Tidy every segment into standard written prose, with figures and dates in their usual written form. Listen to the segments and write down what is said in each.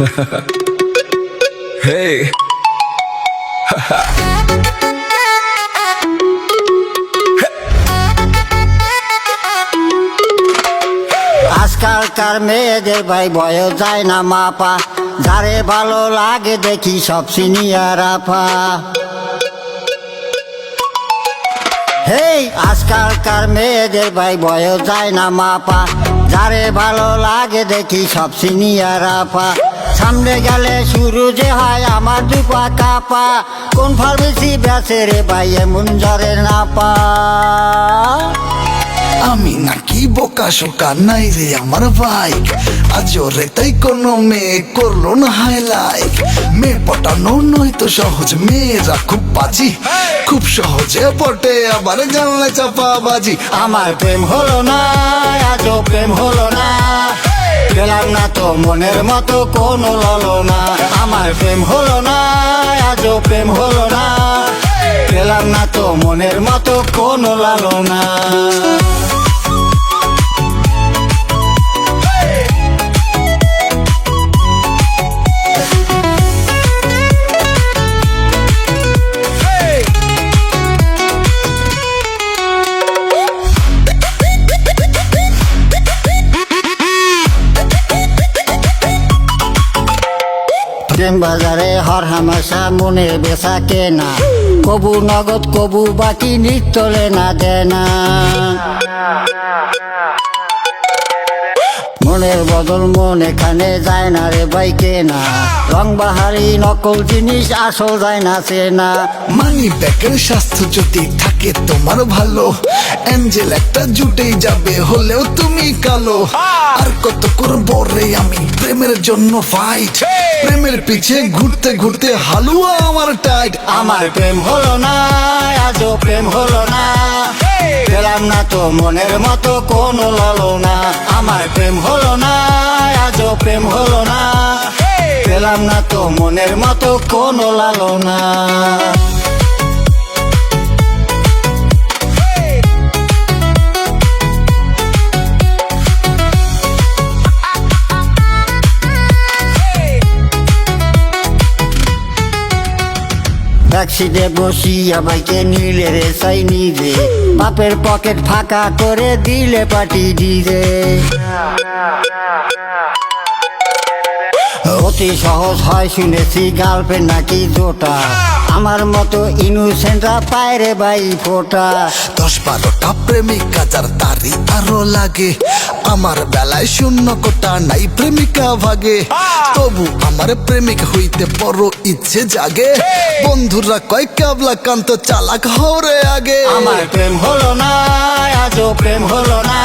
Hey. আজকালকার মেয়েদের ভাই বয় যায় না মাপা, যারে ভালো লাগে দেখি সব সিনিয়র আপা। হেই, আজকালকার মেয়েদের ভাই বয় যায় না মাপা, যারে ভালো লাগে দেখি সব সিনিয়র আপা। সামনে গেলে শুরু যে হয় আমার দুপা কাপা, কোন ফার্মেসি বেচে রে ভাই এমন জ্বরে না পা। আমি নাকি বোকা শোকা নাই রে আমার বাইক, আজও রে তাই কোনো মেয়ে করলো না হাইলাইক। মেয়ে পটানো নয় তো সহজ, মেয়েরা খুব বাজি, খুব সহজে পটে আবার জানলে চাপা বাজি। আমার প্রেম হলো না, আজও প্রেম হলো না, পেলাম না তো মনের মতো কোনো ললনা। আমার প্রেম হলো না, আজও প্রেম হলো না, পেলাম না তো মনের মতো কোনো লালনা। প্রেম বাজারে হর হামেশা মনে বেচা কেনা, কবু নগদ কবু বাকি নিতলে না দেনা। মনের বদল মন এখানে যায় না রে ভাই কেনা, রং বাহারি নকল জিনিস আসল যায় না চেনা। মানি ব্যাগের স্বাস্থ্য যদি থাকে তোমার ভালো, অ্যাঞ্জেল একটা জুটেই যাবে হলেও তুমি কালো। আর কত করবো রে আমি প্রেমের জন্য ফাইট, প্রেমের পিছে ঘুরতে ঘুরতে হালুয়া আমার টাইট। আমার প্রেম হলো না, আজও প্রেম হলো না, পেলাম না তো মনের মতো কোনো ললনা। আমার প্রেম হলো না, আজও প্রেম হলো না, পেলাম না তো মনের মতো কোনো লালনা। ট্যাক্সিতে বসিয়া বাইকে নিলে রে সাই নিজে, বাপের পকেট ফাঁকা করে দিলে পাটি দিলে। অতি সহজ হয় শুনেছি গার্লফ্রেন্ড নাকি জোটা, আমার মতো ইনোসেন্টরা পায় রে ভাই ফোটা। 10-12টা প্রেমিকা যার তারই আরো লাগে, আমার বেলায় শূন্য কোটা নাই প্রেমিকা ভাগে। তবু আমার প্রেমিক হইতে বড় ইচ্ছে জাগে, বন্ধুরা কয় কাবলা কান্ত চালাক হরে আগে। আমার প্রেম হলো না, আজও প্রেম হলো না,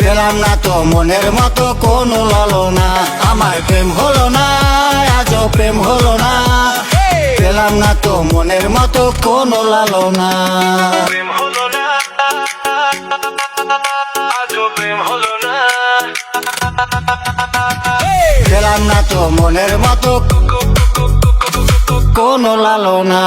পেলাম না তো মনের মতো কোনো ললনা। আমার প্রেম হলো না, আজও প্রেম হলো না, পেলাম না তো মনের মতো কোনো লালনা। প্রেম হলো না, আজও প্রেম হলো না, পেলাম না তো মনের মতো কোনো লালনা।